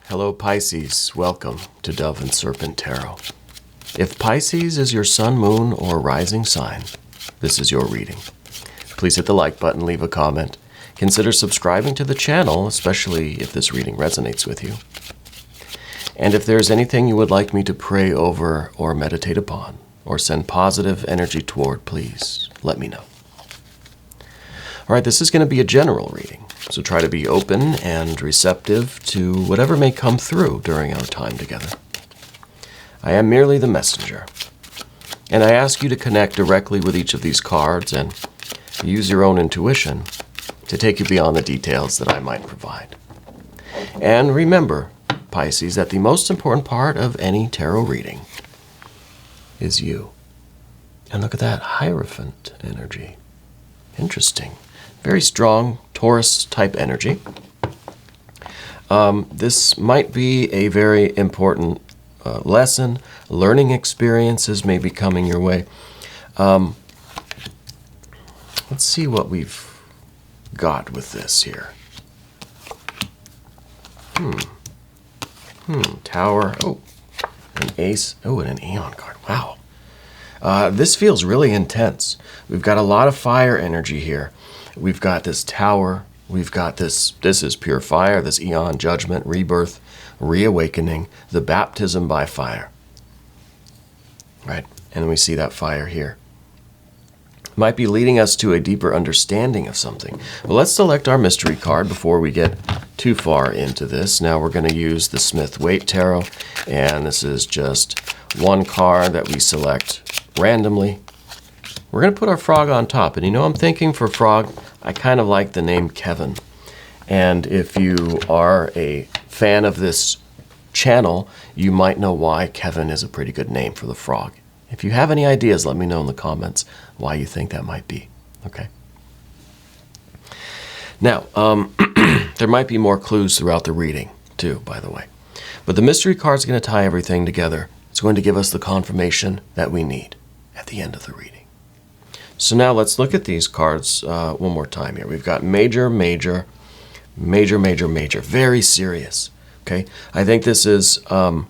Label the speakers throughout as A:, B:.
A: Hello Pisces, welcome to Dove and Serpent Tarot. If Pisces is your sun, moon, or rising sign, this is your reading. Please hit the like button, leave a comment. Consider subscribing to the channel, especially if this reading resonates with you. And if there's anything you would like me to pray over or meditate upon, or send positive energy toward, please let me know. All right, this is going to be a general reading, so try to be open and receptive to whatever may come through during our time together. I am merely the messenger, and I ask you to connect directly with each of these cards and use your own intuition to take you beyond the details that I might provide. And remember, Pisces, that the most important part of any tarot reading is you. And look at that Hierophant energy. Interesting. Very strong Taurus-type energy. This might be a very important lesson. Learning experiences may be coming your way. Let's see what we've got with this here. Tower. Oh, an ace. Oh, and an Aeon card. Wow. This feels really intense. We've got a lot of fire energy here. We've got this tower. We've got this is pure fire, this Eon, judgment, rebirth, reawakening, the baptism by fire. Right? And we see that fire here. Might be leading us to a deeper understanding of something. Well, let's select our mystery card before we get too far into this. Now we're going to use the Smith-Waite Tarot, and this is just one card that we select randomly. We're going to put our frog on top, and I'm thinking for frog, I kind of like the name Kevin. And if you are a fan of this channel, you might know why Kevin is a pretty good name for the frog. If you have any ideas, let me know in the comments why you think that might be. Okay. Now, there might be more clues throughout the reading, too, by the way. But the mystery card is going to tie everything together. It's going to give us the confirmation that we need at the end of the reading. So now let's look at these cards one more time here. We've got major, major, major, major, major. Very serious. Okay. I think this is an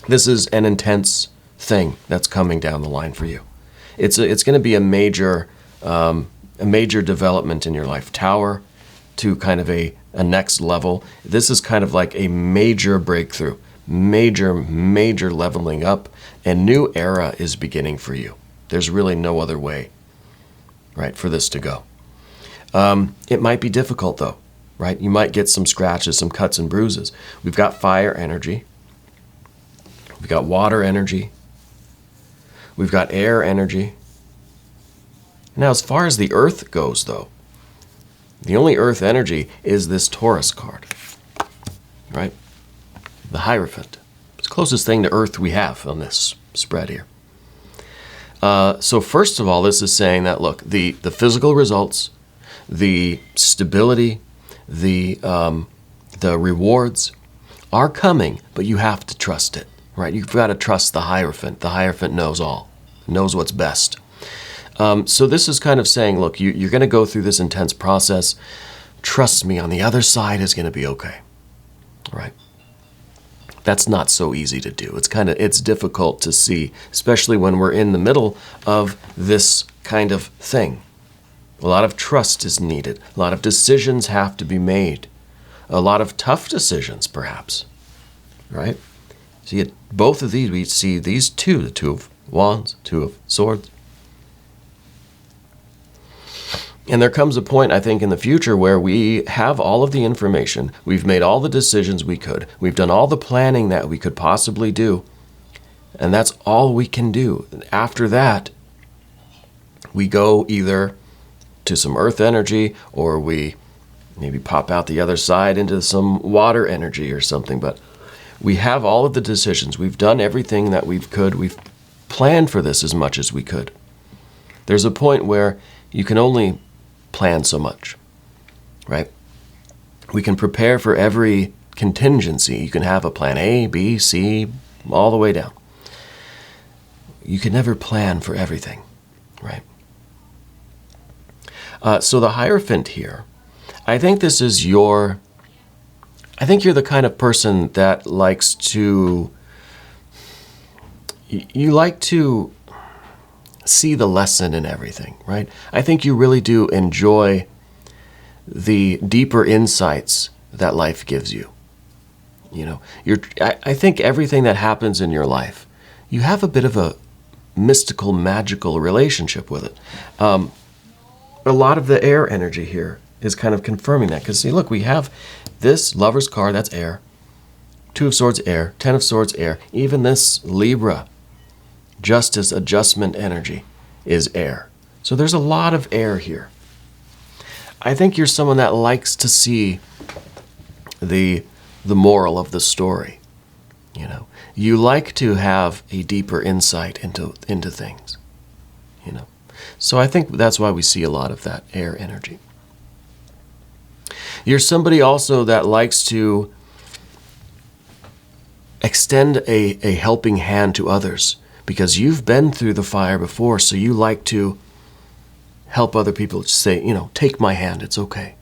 A: intense thing that's coming down the line for you. It's going to be a major development in your life. Tower to kind of a next level. This is kind of like a major breakthrough, major leveling up. A new era is beginning for you. There's really no other way, right, for this to go. It might be difficult, though, right? You might get some scratches, some cuts and bruises. We've got fire energy. We've got water energy. We've got air energy. Now, as far as the earth goes, though, the only earth energy is this Taurus card, right? The Hierophant. It's the closest thing to earth we have on this spread here. So first of all, this is saying that, look, the physical results, the stability, the rewards are coming, but you have to trust it, right? You've got to trust the Hierophant. The Hierophant knows all, knows what's best. So this is kind of saying, look, you're going to go through this intense process. Trust me, on the other side is going to be okay, right? That's not so easy to do. It's difficult to see, especially when we're in the middle of this kind of thing. A lot of trust is needed. A lot of decisions have to be made. A lot of tough decisions, perhaps, right? See, both of these, we see these two, the Two of Wands, Two of Swords. And there comes a point, I think, in the future where we have all of the information. We've made all the decisions we could. We've done all the planning that we could possibly do. And that's all we can do. After that, we go either to some earth energy or we maybe pop out the other side into some water energy or something. But we have all of the decisions. We've done everything that we could. We've planned for this as much as we could. There's a point where you can only plan so much, right? We can prepare for every contingency. You can have a plan A, B, C, all the way down. You can never plan for everything, right? So the Hierophant here, I think this is your I think you're the kind of person that likes to, you like to see the lesson in everything, right? I think you really do enjoy the deeper insights that life gives you. You know, I think everything that happens in your life, you have a bit of a mystical, magical relationship with it. A lot of the air energy here is kind of confirming that. Because see, look, we have this Lover's card, that's air. 2 of Swords, air. 10 of Swords, air. Even this Libra, Justice, adjustment energy, is air. So there's a lot of air here. I think you're someone that likes to see the moral of the story. You know, you like to have a deeper insight into things. You know, so I think that's why we see a lot of that air energy. You're somebody also that likes to extend a helping hand to others because you've been through the fire before, so you like to help other people. Say, you know, take my hand, it's okay.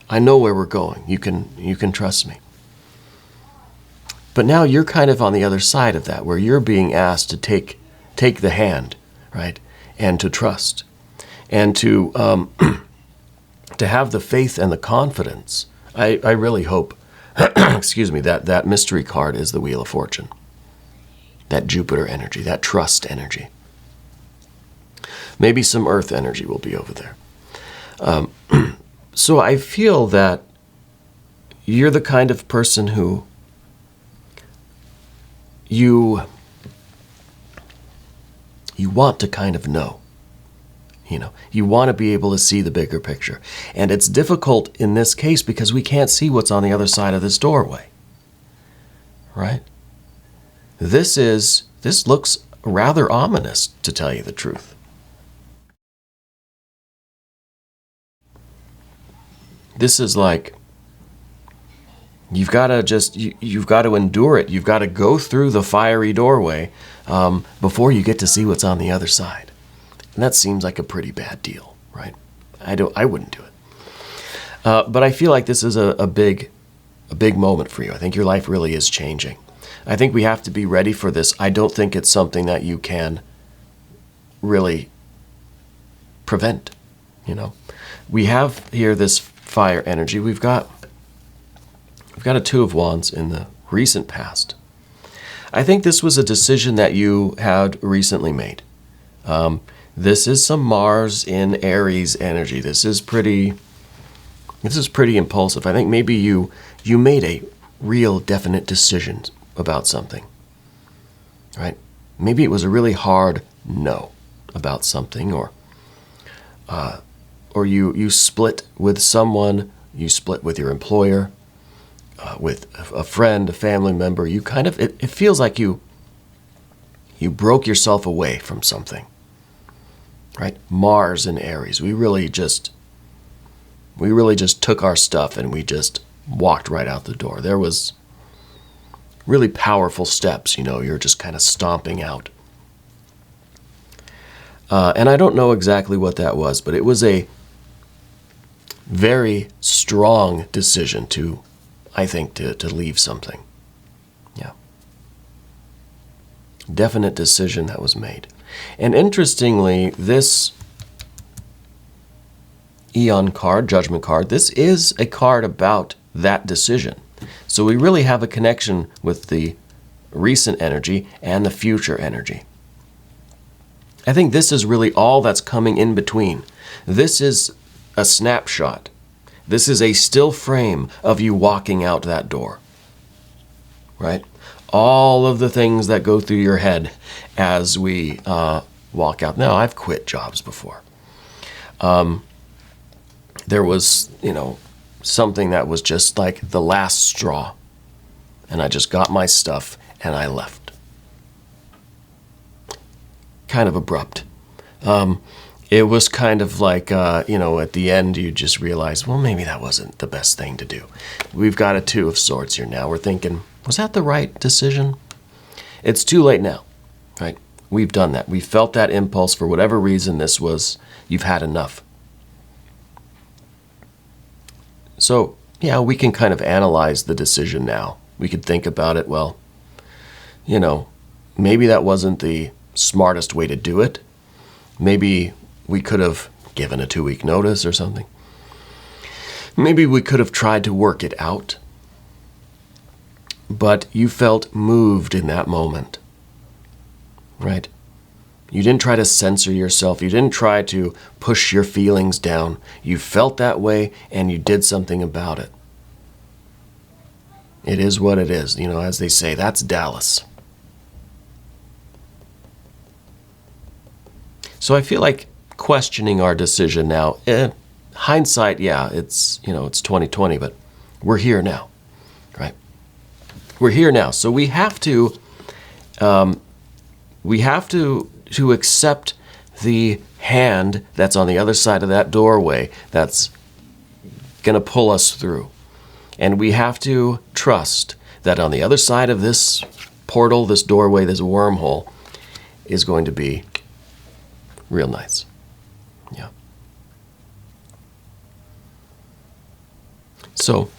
A: I know where we're going. You can trust me. But now you're kind of on the other side of that, where you're being asked to take the hand, right, and to trust, and to to have the faith and the confidence. I really hope, excuse me, that mystery card is the Wheel of Fortune, that Jupiter energy, that trust energy. Maybe some earth energy will be over there. So I feel that you're the kind of person who you want to kind of know. You know, you want to be able to see the bigger picture. And it's difficult in this case because we can't see what's on the other side of this doorway. Right? This looks rather ominous, to tell you the truth. This is like, you've got to endure it. You've got to go through the fiery doorway before you get to see what's on the other side. And that seems like a pretty bad deal, right? I wouldn't do it. But I feel like this is a big moment for you. I think your life really is changing. I think we have to be ready for this. I don't think it's something that you can really prevent, you know. We have here this fire energy. We've got a 2 of Wands in the recent past. I think this was a decision that you had recently made. This is some Mars in Aries energy. This is pretty impulsive. I think maybe you made a real definite decision about something, right? Maybe it was a really hard no about something, or you split with someone, you split with your employer, with a friend, a family member. You kind of, it feels like you broke yourself away from something, right? Mars in Aries. We really just took our stuff and we just walked right out the door. There was really powerful steps, you know, you're just kind of stomping out. And I don't know exactly what that was, but it was a very strong decision to leave something. Yeah. Definite decision that was made. And interestingly, this Eon card, Judgment card, this is a card about that decision. So we really have a connection with the recent energy and the future energy. I think this is really all that's coming in between. This is a snapshot. This is a still frame of you walking out that door, right? All of the things that go through your head as we walk out. Now, I've quit jobs before. There was, you know, something that was just like the last straw. And I just got my stuff and I left. Kind of abrupt. It was kind of like, you know, at the end you just realize, well, maybe that wasn't the best thing to do. We've got a 2 of Swords here now. We're thinking, was that the right decision? It's too late now, right? We've done that. We felt that impulse for whatever reason. You've had enough. So yeah, we can kind of analyze the decision now. We could think about it, well, maybe that wasn't the smartest way to do it. Maybe we could have given a 2-week notice or something. Maybe we could have tried to work it out. But you felt moved in that moment, right? You didn't try to censor yourself. You didn't try to push your feelings down. You felt that way and you did something about it. It is what it is. As they say, that's Dallas. So I feel like questioning our decision now, hindsight, yeah, it's 2020, but we're here now, right? We're here now. So we have to accept the hand that's on the other side of that doorway that's going to pull us through. And we have to trust that on the other side of this portal, this doorway, this wormhole is going to be real nice. Yeah. So,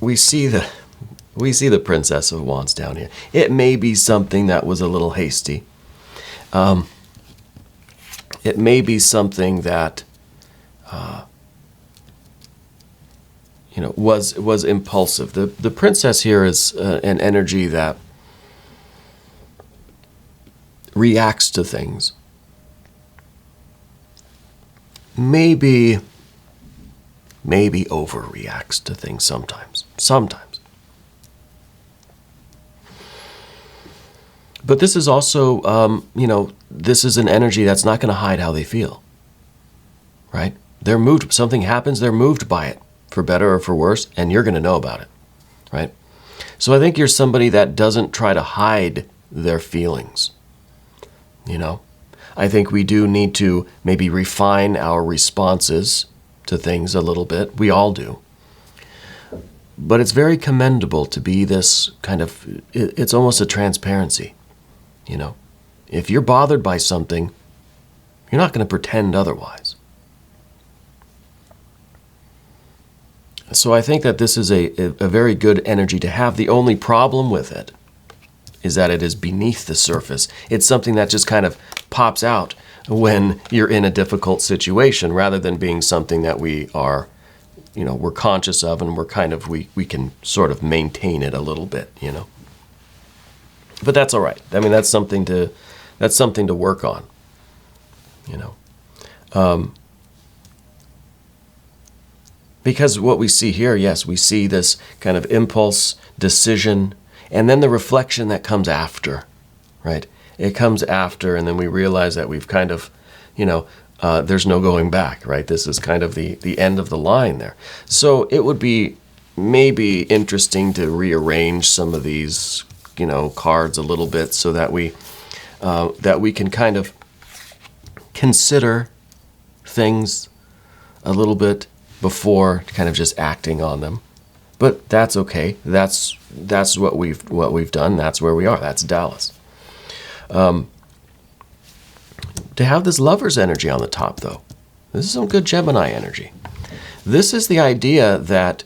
A: we see the Princess of Wands down here. It may be something that was a little hasty. It may be something that was impulsive. The Princess here is an energy that reacts to things. Maybe overreacts to things sometimes. But this is also, this is an energy that's not going to hide how they feel, right? They're moved. Something happens, they're moved by it, for better or for worse, and you're going to know about it, right? So I think you're somebody that doesn't try to hide their feelings, I think we do need to maybe refine our responses to things a little bit. We all do. But it's very commendable to be this kind of, it's almost a transparency, If you're bothered by something, you're not going to pretend otherwise. So I think that this is a very good energy to have. The only problem with it is that it is beneath the surface. It's something that just kind of pops out when you're in a difficult situation, rather than being something that we are, we're conscious of, and we can sort of maintain it a little bit, But that's all right. I mean, that's something to work on, Because what we see here, yes, we see this kind of impulse, decision, and then the reflection that comes after, right? It comes after, and then we realize that we've kind of, there's no going back, right? This is kind of the end of the line there. So it would be maybe interesting to rearrange some of these, cards a little bit, so that we can kind of consider things a little bit before kind of just acting on them. But that's okay. That's what we've done. That's where we are. That's Dallas. To have this Lover's energy on the top, though, this is some good Gemini energy. This is the idea that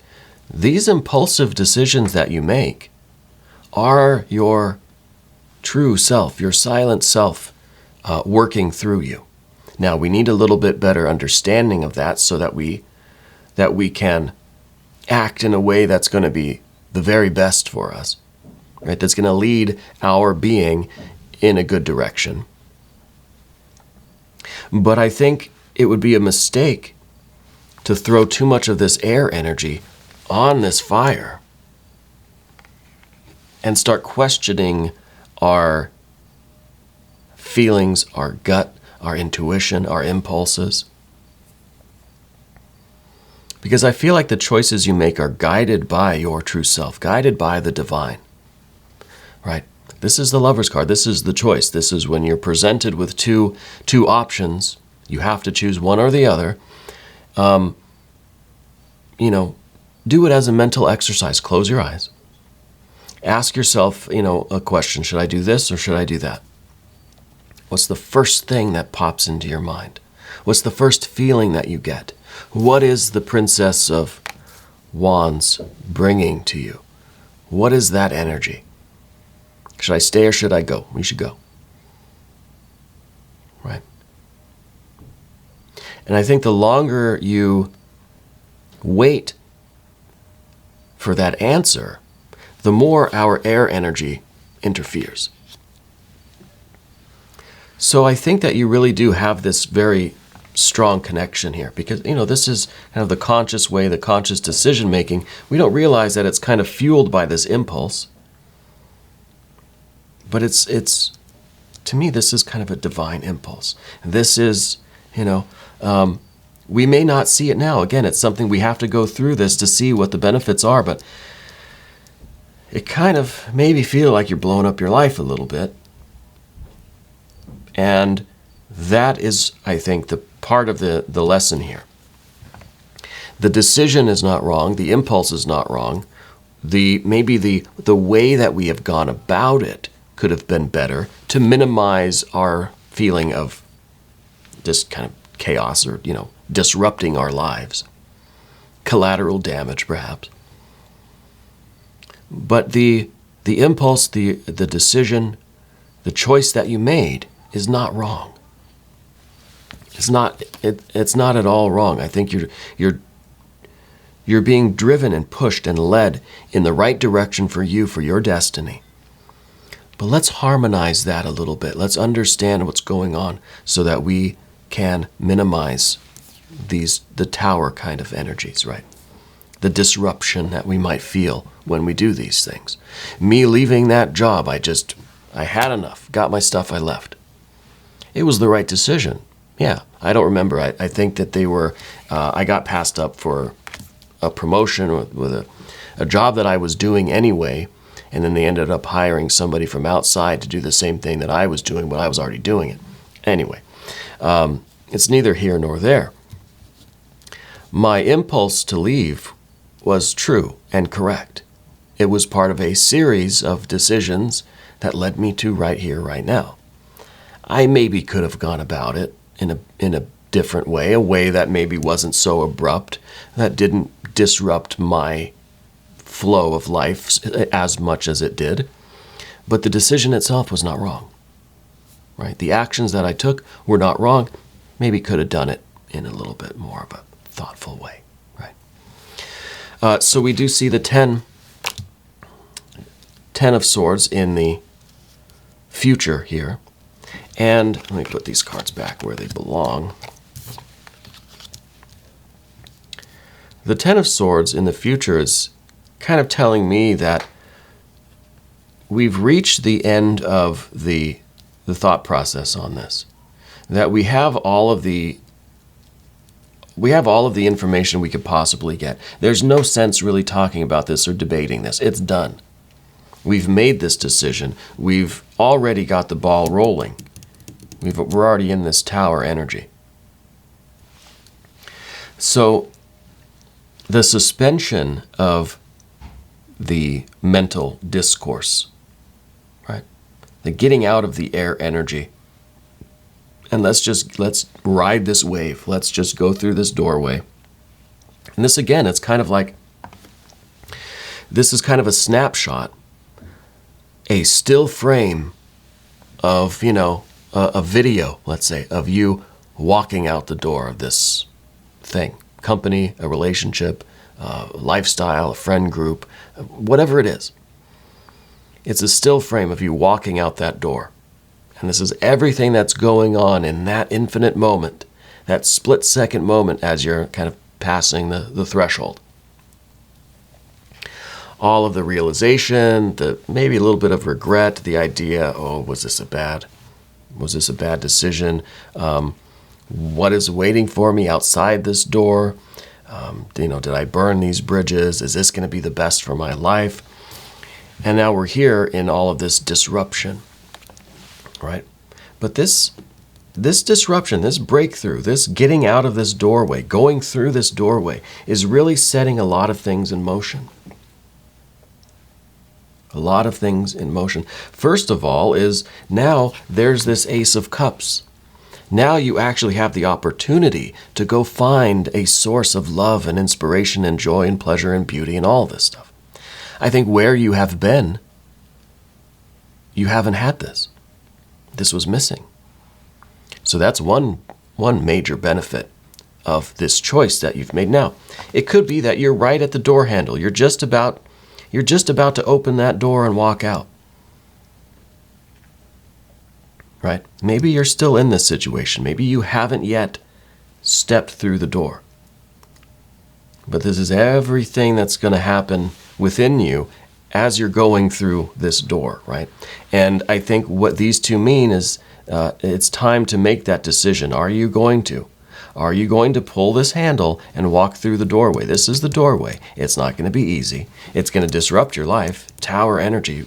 A: these impulsive decisions that you make are your true self, your silent self, working through you. Now, we need a little bit better understanding of that, so that we can act in a way that's going to be the very best for us, right? That's going to lead our being in a good direction. But I think it would be a mistake to throw too much of this air energy on this fire and start questioning our feelings, our gut, our intuition, our impulses. Because I feel like the choices you make are guided by your true self, guided by the divine, right? This is the Lover's card. This is the choice. This is when you're presented with two options. You have to choose one or the other. Do it as a mental exercise. Close your eyes. Ask yourself, a question. Should I do this or should I do that? What's the first thing that pops into your mind? What's the first feeling that you get? What is the Princess of Wands bringing to you? What is that energy? Should I stay or should I go? We should go. Right? And I think the longer you wait for that answer, the more our air energy interferes. So I think that you really do have this very strong connection here because, this is kind of the conscious way, the conscious decision making. We don't realize that it's kind of fueled by this impulse. But it's to me, this is kind of a divine impulse. This is, we may not see it now. Again, it's something we have to go through this to see what the benefits are, but it kind of maybe feel like you're blowing up your life a little bit. And that is, I think, the part of the lesson here. The decision is not wrong. The impulse is not wrong. Maybe the way that we have gone about it could have been better to minimize our feeling of this kind of chaos or, disrupting our lives. Collateral damage, perhaps. But the impulse, the decision, the choice that you made is not wrong. It's not at all wrong. I think you're being driven and pushed and led in the right direction for you, for your destiny. But let's harmonize that a little bit. Let's understand what's going on so that we can minimize the tower kind of energies, right? The disruption that we might feel when we do these things. Me leaving that job, I had enough, got my stuff, I left. It was the right decision. Yeah, I don't remember. I think that I got passed up for a promotion with a job that I was doing anyway, and then they ended up hiring somebody from outside to do the same thing that I was doing, but I was already doing it. Anyway, it's neither here nor there. My impulse to leave was true and correct. It was part of a series of decisions that led me to right here, right now. I maybe could have gone about it in a different way, a way that maybe wasn't so abrupt, that didn't disrupt my flow of life as much as it did. But the decision itself was not wrong, right? The actions that I took were not wrong. Maybe could have done it in a little bit more of a thoughtful way, right? So we do see the 10 of Swords in the future here. And let me put these cards back where they belong. The 10 of Swords in the future is kind of telling me that we've reached the end of the thought process on this. That we have all of the information we could possibly get. There's no sense really talking about this or debating this. It's done. We've made this decision. We've already got the ball rolling. We're already in this tower energy. So the suspension of the mental discourse, right? The getting out of the air energy. And let's ride this wave. Let's just go through this doorway. And this again, it's kind of like, this is kind of a snapshot, a still frame of, a video, let's say, of you walking out the door of this thing, company, a relationship, lifestyle, a friend group, whatever it is. It's a still frame of you walking out that door. And this is everything that's going on in that infinite moment, that split-second moment as you're kind of passing the threshold. All of the realization, maybe a little bit of regret, the idea, was this a bad decision? What is waiting for me outside this door? Did I burn these bridges? Is this going to be the best for my life? And now we're here in all of this disruption, right? But this disruption, this breakthrough, this getting out of this doorway, going through this doorway is really setting a lot of things in motion. A lot of things in motion. First of all is now there's this Ace of Cups. Now you actually have the opportunity to go find a source of love and inspiration and joy and pleasure and beauty and all this stuff. I think where you have been, you haven't had this. This was missing. So that's one major benefit of this choice that you've made. Now, it could be that you're right at the door handle. You're just about to open that door and walk out. Right? Maybe you're still in this situation. Maybe you haven't yet stepped through the door. But this is everything that's going to happen within you as you're going through this door, right? And I think what these two mean is it's time to make that decision. Are you going to? Are you going to pull this handle and walk through the doorway? This is the doorway. It's not going to be easy. It's going to disrupt your life, tower energy.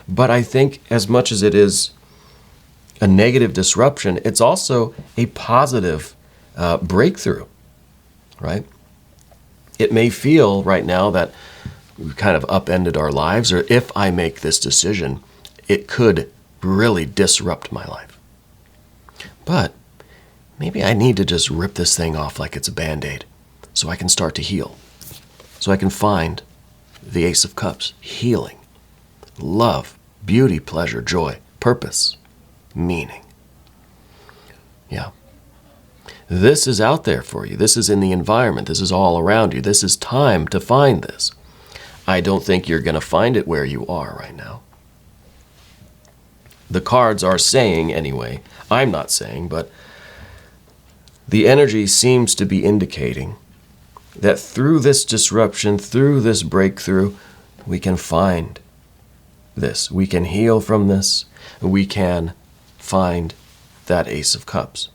A: But I think as much as it is a negative disruption, it's also a positive breakthrough, right? It may feel right now that we've kind of upended our lives, or if I make this decision, it could really disrupt my life. But maybe I need to just rip this thing off like it's a Band-Aid so I can start to heal. So I can find the Ace of Cups, healing, love, beauty, pleasure, joy, purpose, meaning. Yeah. This is out there for you. This is in the environment. This is all around you. This is time to find this. I don't think you're going to find it where you are right now. The cards are saying anyway, I'm not saying, but the energy seems to be indicating that through this disruption, through this breakthrough, we can find this. We can heal from this. We can find that Ace of Cups.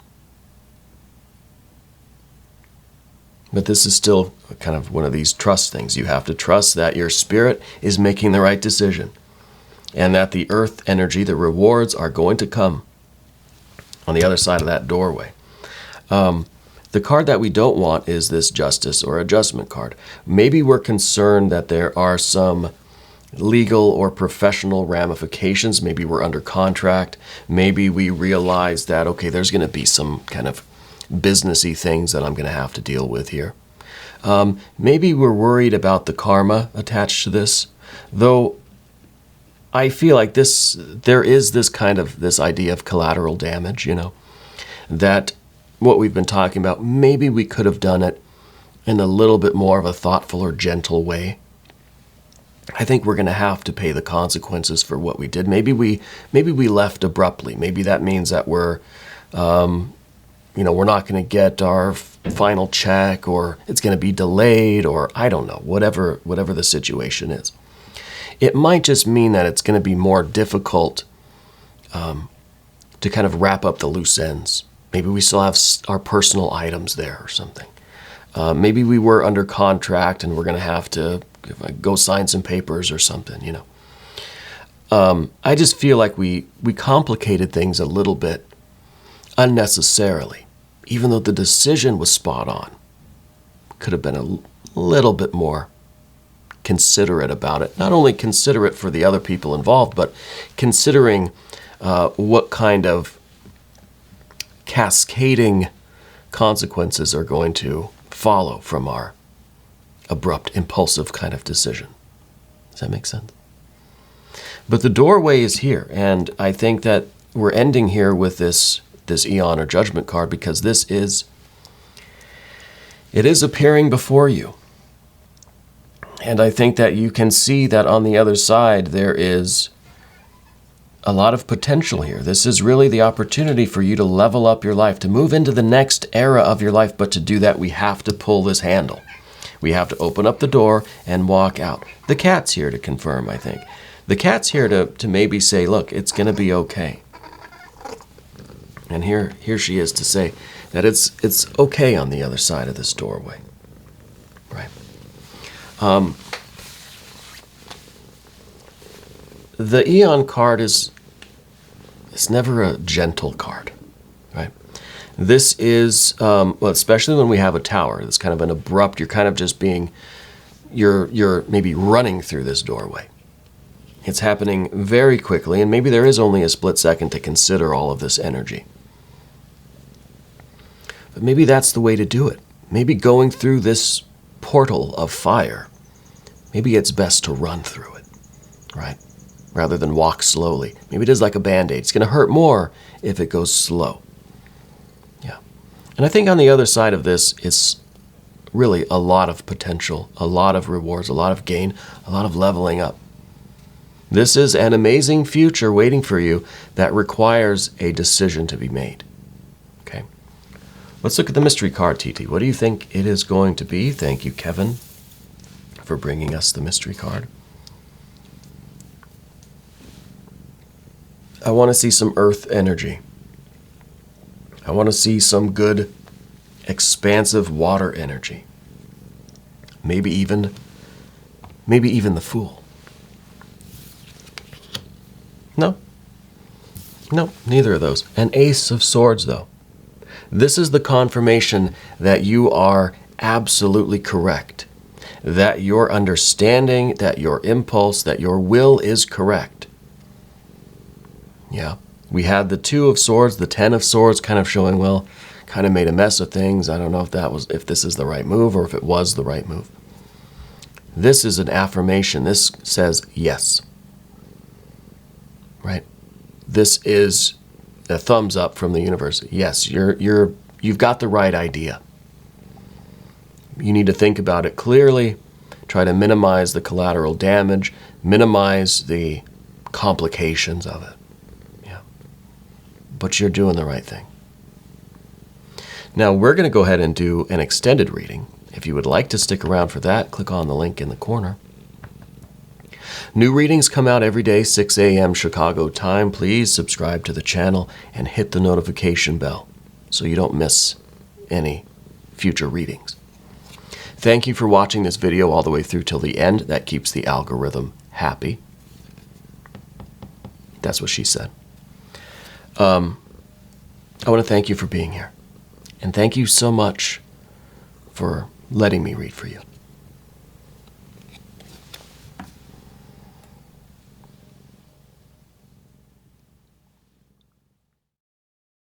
A: But this is still kind of one of these trust things. You have to trust that your spirit is making the right decision and that the earth energy, the rewards are going to come on the other side of that doorway. The card that we don't want is this Justice or Adjustment card. Maybe we're concerned that there are some legal or professional ramifications. Maybe we're under contract. Maybe we realize that, okay, there's going to be some kind of businessy things that I'm going to have to deal with here. Maybe we're worried about the karma attached to this, though I feel like there is this idea of collateral damage, that what we've been talking about, maybe we could have done it in a little bit more of a thoughtful or gentle way. I think we're going to have to pay the consequences for what we did. Maybe we left abruptly. Maybe that means that we're not going to get our final check, or it's going to be delayed, or I don't know, whatever the situation is. It might just mean that it's going to be more difficult to kind of wrap up the loose ends. Maybe we still have our personal items there or something. Maybe we were under contract and we're going to have to go sign some papers or something, I just feel like we complicated things a little bit unnecessarily, even though the decision was spot on. Could have been a little bit more considerate about it. Not only considerate for the other people involved, but considering what kind of cascading consequences are going to follow from our abrupt, impulsive kind of decision. Does that make sense? But the doorway is here, and I think that we're ending here with this Eon or Judgment card because it is appearing before you. And I think that you can see that on the other side there is a lot of potential here. This is really the opportunity for you to level up your life, to move into the next era of your life. But to do that, we have to pull this handle. We have to open up the door and walk out. The cat's here to confirm, I think. The cat's here to maybe say, look, it's going to be okay. And here she is to say that it's okay on the other side of this doorway. Right. The Eon card it's never a gentle card, right? This is, especially when we have a tower, it's kind of an abrupt, you're kind of just you're maybe running through this doorway. It's happening very quickly, and maybe there is only a split second to consider all of this energy. But maybe that's the way to do it. Maybe going through this portal of fire, maybe it's best to run through it, right? Rather than walk slowly. Maybe it is like a Band-Aid. It's going to hurt more if it goes slow. Yeah. And I think on the other side of this is really a lot of potential, a lot of rewards, a lot of gain, a lot of leveling up. This is an amazing future waiting for you that requires a decision to be made. Okay. Let's look at the mystery card, TT. What do you think it is going to be? Thank you, Kevin, for bringing us the mystery card. I want to see some earth energy. I want to see some good, expansive water energy. Maybe even the Fool. No, neither of those. An Ace of Swords, though. This is the confirmation that you are absolutely correct, that your understanding, that your impulse, that your will is correct. Yeah, we had the Two of Swords, the Ten of Swords kind of showing, well, kind of made a mess of things. I don't know if this is the right move or if it was the right move. This is an affirmation. This says yes. Right? This is a thumbs up from the universe. Yes, you've got the right idea. You need to think about it clearly, try to minimize the collateral damage, minimize the complications of it. Yeah. But you're doing the right thing. Now, we're going to go ahead and do an extended reading. If you would like to stick around for that, click on the link in the corner. New readings come out every day, 6 a.m. Chicago time. Please subscribe to the channel and hit the notification bell so you don't miss any future readings. Thank you for watching this video all the way through till the end. That keeps the algorithm happy. That's what she said. I want to thank you for being here. And thank you so much for letting me read for you.